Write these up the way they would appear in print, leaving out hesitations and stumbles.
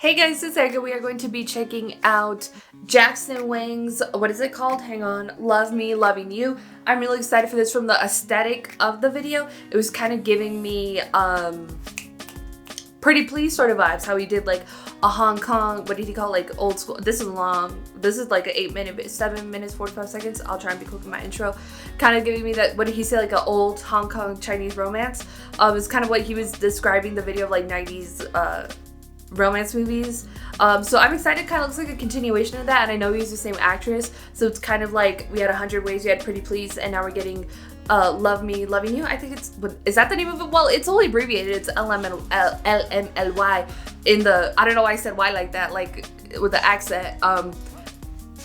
Hey guys, it's Erika. We are going to be checking out Jackson Wang's, what is it called? Hang on. Love Me, Loving You. I'm really excited for this from the aesthetic of the video. It was kind of giving me Pretty Please sort of vibes. How he did like a Hong Kong, what did he call like old school? This is long. This is like an 7 minutes, 45 seconds. I'll try and be quick with my intro. Kind of giving me that, what did he say, like an old Hong Kong Chinese romance. It's kind of what he was describing the video of like 90s romance movies. So I'm excited. It kind of looks like a continuation of that, and I know he's the same actress, so it's kind of like we had 100 Ways, we had Pretty Please, and now we're getting Love Me, Loving You. I think it's, is that the name of it? Well, it's only abbreviated. It's LMLY in the, I don't know why I said Y like that, like with the accent.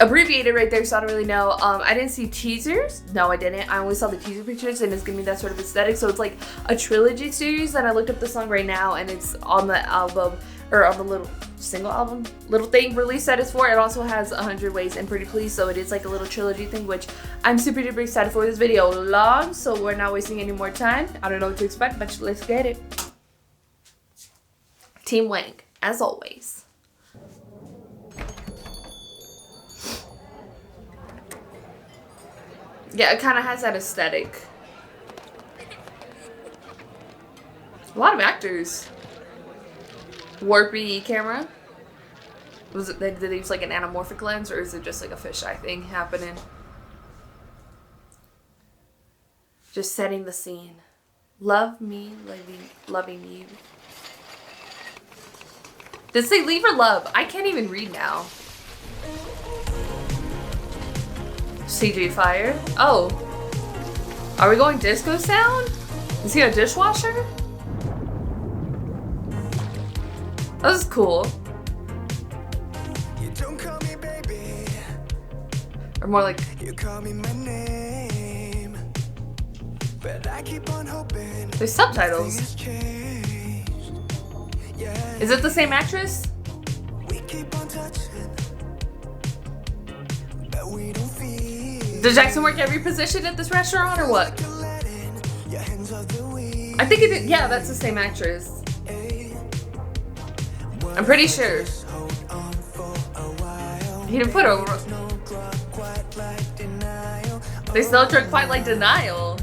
Abbreviated right there, so I don't really know. I didn't see teasers. No, I didn't. I only saw the teaser pictures, and it's giving me that sort of aesthetic. So it's like a trilogy series, and I looked up the song right now, and it's on the album, or on the little single album, little thing release that is for. It also has 100 Ways and Pretty Please, so it is like a little trilogy thing, which I'm super duper excited for. This video long, so we're not wasting any more time. I don't know what to expect, but let's get it. Team Wang, as always. Yeah, it kind of has that aesthetic. A lot of actors. Warpy camera. Was it? Did they use like an anamorphic lens, or is it just like a fisheye thing happening? Just setting the scene. Love me, loving you. Did it say leave or love? I can't even read now. CG fire. Oh. Are we going disco sound? Is he a dishwasher? This is cool. You don't call me baby. Or more like, You call me my name. But I keep on hoping. there's subtitles. things change. Yeah. Is it the same actress? We keep on touching. But we don't feel. Did Jackson work every position at this restaurant or what? Like you're letting your hands off the wheel. I think it did. Yeah, that's the same actress. I'm pretty sure. Hold on for a while. He didn't put over. No drug quite like denial. There's no drug quite like denial.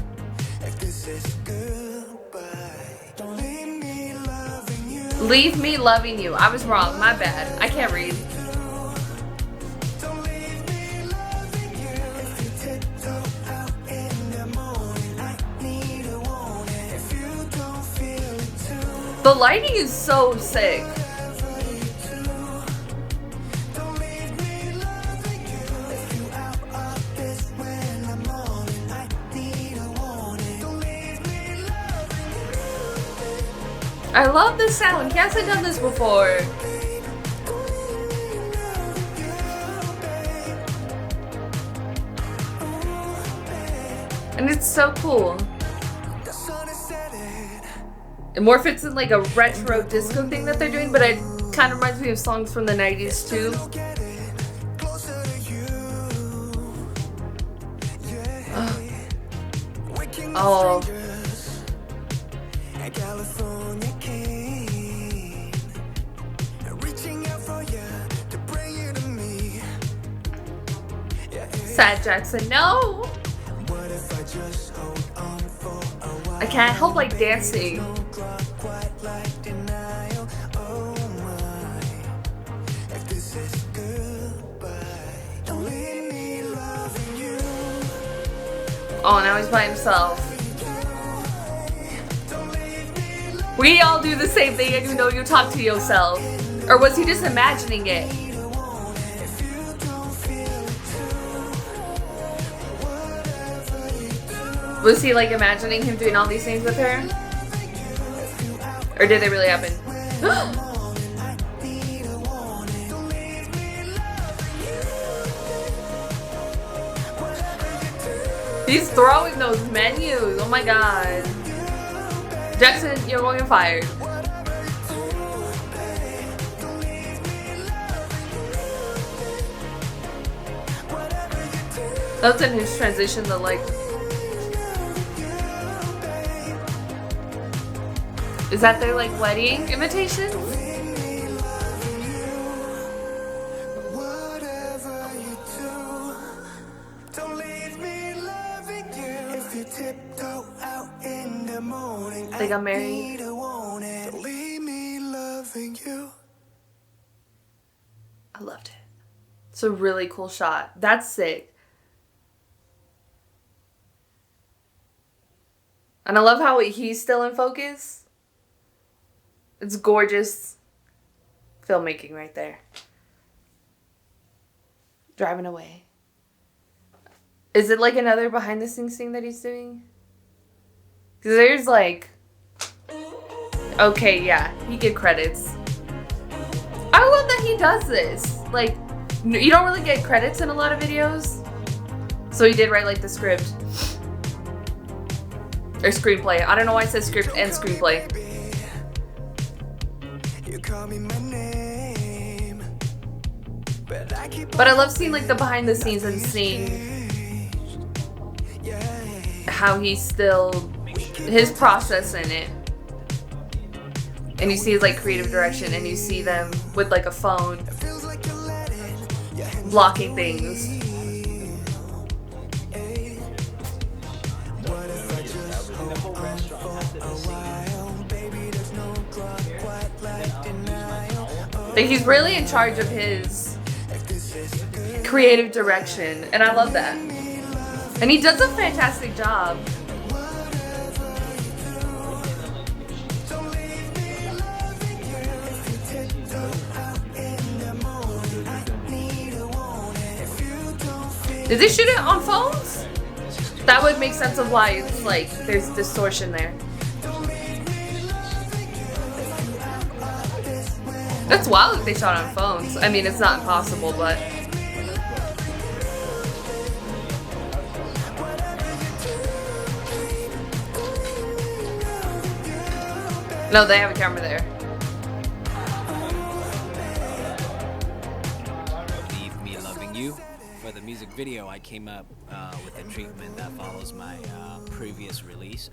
If this is goodbye, don't leave me loving you. Leave me loving you. I was wrong. My bad. I can't read. Don't leave me loving you. If you tiptoe out in the morning, I need a warning. If you don't feel it too, The lighting is so sick. whatever you do. Don't leave me loving you. If you out of this when I'm morning, I need a warning. Don't leave me loving you. I love this sound. He hasn't done this before. And it's so cool. The sun is setting. It more fits in like a retro disco thing that they're doing, but it kind of reminds me of songs from the 90s too. Getting closer to you. Yeah. Waking up Oh. strangers at California King. Reaching out for you to bring you to me. Yeah. Sad Jackson, no! What if I just hold on for a while? I can't help like dancing. No clock quite like denial. Oh my. If this is goodbye, don't leave me loving you. Oh, now he's by himself. Don't leave me loving We all do the same thing, and you know you talk to yourself. Or was he just imagining it? you. If you don't feel it too, whatever you do. Was he like imagining him doing all these things with her? Or did they really happen? Morning, I need a warning. Don't leave me loving you. Whatever you do. He's throwing those menus. Oh my god. Jackson, you're going to get fired. That's in his transition to like. Is that their like wedding invitation? They got married. Don't leave me loving you. I loved it. It's a really cool shot. That's sick. And I love how he's still in focus. It's gorgeous filmmaking right there. Driving away. Is it like another behind the scenes thing that he's doing? Because there's like... Okay, yeah. He get credits. I love that he does this. Like, you don't really get credits in a lot of videos. So he did write like the script. Or screenplay. I don't know why it says script and screenplay. You call me my name, but I love seeing like the behind the scenes and seeing how he's still his process in it. And you see his like creative direction, and you see them with like a phone blocking things. Like he's really in charge of his creative direction, and I love that. And he does a fantastic job. Did they shoot it on phones? That would make sense of why it's like there's distortion there. That's wild if they shot on phones. I mean, it's not impossible, but... No, they have a camera there. Leave Me Loving You. For the music video, I came up with a treatment that follows my previous release.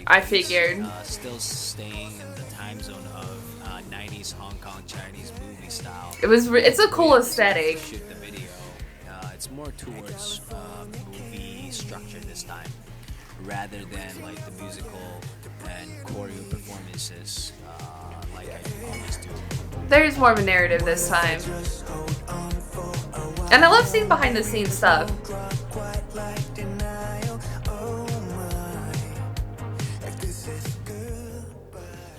I figured. Still staying in the time zone of 90s Hong Kong Chinese movie style. It's a cool aesthetic. Shoot the video. It's more towards movie structure this time, rather than like the musical and choreo performances like I always do. There's more of a narrative this time. And I love seeing behind the scenes stuff.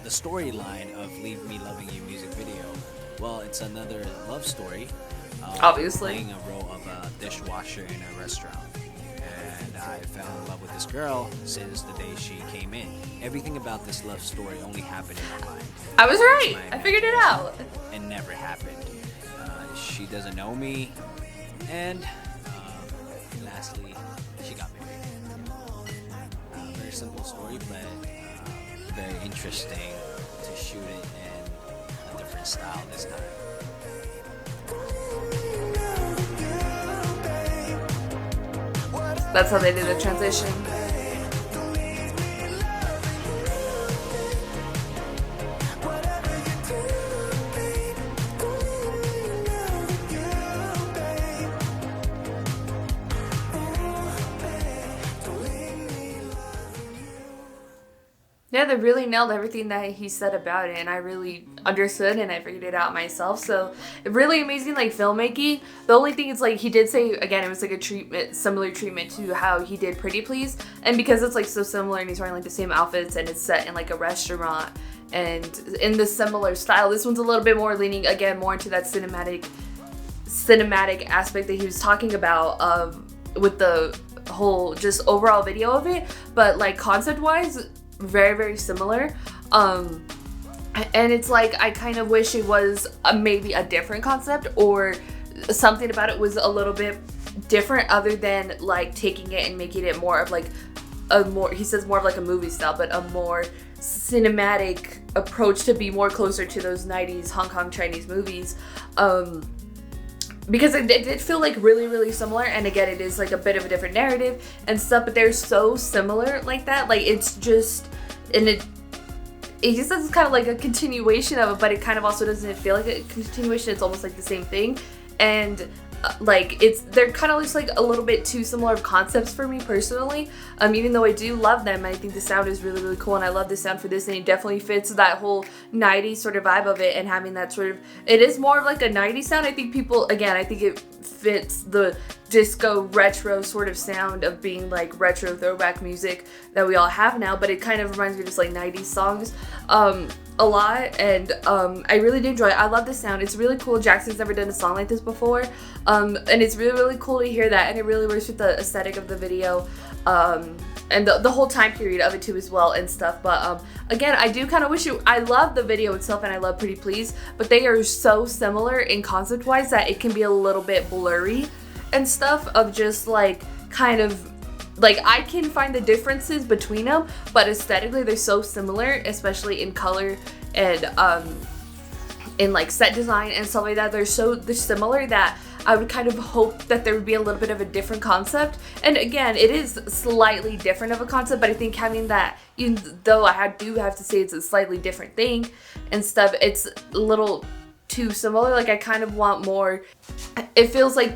The storyline of Leave Me Loving You music video, well, it's another love story. Obviously. Playing a role of a dishwasher in a restaurant. And I fell in love with this girl since the day she came in. Everything about this love story only happened in my mind. I was right. I figured it out. It never happened. She doesn't know me. And lastly, she got married. Very simple story, but very interesting to shoot it in a different style this time. That's how they did the transition. Yeah, they really nailed everything that he said about it, and I really understood and I figured it out myself. So, really amazing, like, filmmaking. The only thing is, like, he did say, again, it was like a treatment, similar treatment to how he did Pretty Please. And because it's, like, so similar and he's wearing, like, the same outfits and it's set in, like, a restaurant and in the similar style, this one's a little bit more leaning, again, more into that cinematic aspect that he was talking about with the whole just overall video of it. But, like, concept-wise, very, very similar. And it's like I kind of wish it was maybe a different concept, or something about it was a little bit different other than like taking it and making it more of like a more, he says more of like a movie style, but a more cinematic approach to be more closer to those 90s Hong Kong Chinese movies. Because it did feel like really, really similar, and again, it is like a bit of a different narrative and stuff, but they're so similar like that. Like, it's just, and it just says it's kind of like a continuation of it, but it kind of also doesn't feel like a continuation. It's almost like the same thing. And like they're kind of just like a little bit too similar of concepts for me personally. Even though I do love them, I think the sound is really, really cool, and I love the sound for this, and it definitely fits that whole 90s sort of vibe of it, and having that sort of, it is more of like a 90s sound. I think people, again, I think it fits the disco retro sort of sound of being like retro throwback music that we all have now, but it kind of reminds me of just like 90s songs a lot, and I really do enjoy it. I love the sound. It's really cool. Jackson's never done a song like this before, and it's really, really cool to hear that, and it really works with the aesthetic of the video, and the whole time period of it too as well and stuff. But again, I do kind of wish I love the video itself, and I love Pretty Please, but they are so similar in concept wise that it can be a little bit blurry and stuff, of just like kind of like I can find the differences between them, but aesthetically they're so similar, especially in color and in like set design and stuff like that. They're similar that I would kind of hope that there would be a little bit of a different concept. And again, it is slightly different of a concept, but I think having that, even though I do have to say it's a slightly different thing and stuff, it's a little too similar. Like I kind of want more. It feels like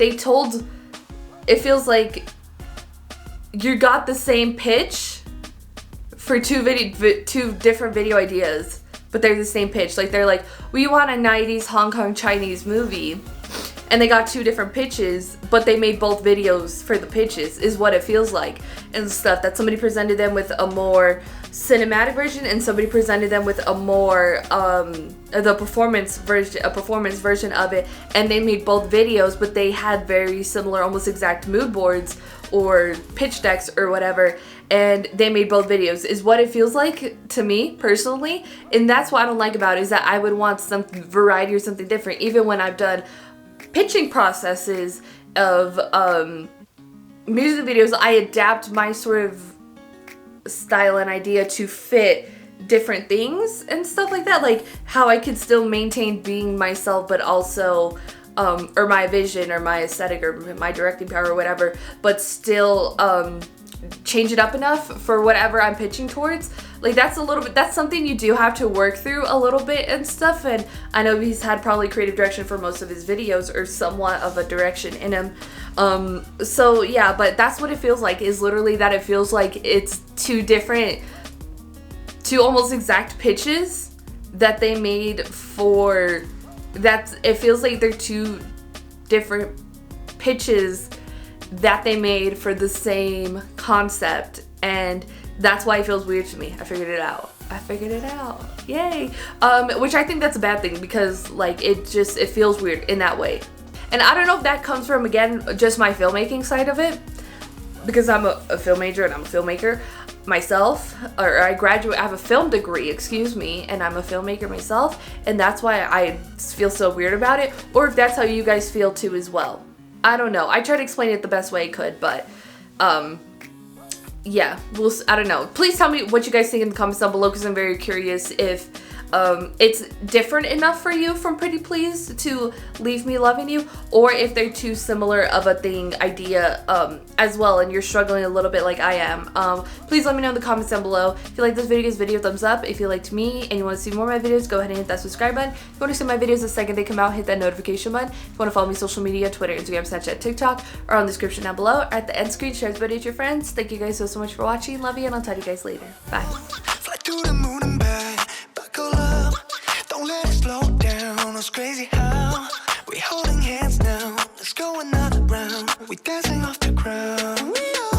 you got the same pitch for two different video ideas, but they're the same pitch. Like they're like, we want a 90s Hong Kong Chinese movie, and they got two different pitches, but they made both videos for the pitches, is what it feels like and stuff. That somebody presented them with a more cinematic version, and somebody presented them with a more a performance version of it, and they made both videos, but they had very similar, almost exact mood boards or pitch decks or whatever, and they made both videos, is what it feels like to me personally. And that's what I don't like about it, is that I would want some variety or something different. Even when I've done pitching processes of music videos, I adapt my sort of style and idea to fit different things and stuff like that, like how I could still maintain being myself, but also or my vision or my aesthetic or my directing power or whatever, but still change it up enough for whatever I'm pitching towards. Like that's something you do have to work through a little bit and stuff, and I know he's had probably creative direction for most of his videos, or somewhat of a direction in him. So yeah, but that's what it feels like, is literally that it feels like it's two almost exact pitches that they made for that. It feels like they're two different pitches that they made for the same concept, and that's why it feels weird to me. I figured it out. Yay. Which I think that's a bad thing, because like it feels weird in that way. And I don't know if that comes from, again, just my filmmaking side of it, because I'm a film major and I'm a filmmaker myself, or I have a film degree, and I'm a filmmaker myself, and that's why I feel so weird about it, or if that's how you guys feel too as well. I don't know. I tried to explain it the best way I could, but yeah, I don't know. Please tell me what you guys think in the comments down below, because I'm very curious if it's different enough for you from Pretty Please to leave me loving you, or if they're too similar of a idea as well, and you're struggling a little bit like I am. Please let me know in the comments down below. If you like this video, give this video a thumbs up. If you liked me and you want to see more of my videos, go ahead and hit that subscribe button. If you want to see my videos the second they come out, hit that notification button. If you want to follow me on social media, Twitter, Instagram, Snapchat, TikTok, or on the description down below, or at the end screen, share this video with your friends. Thank you guys so much for watching. Love you, and I'll talk to you guys later. Bye. Fly to the moon and back, buckle up. Don't let it slow down. It's crazy how we holding hands now. Let's go another round. We dancing off the ground. We are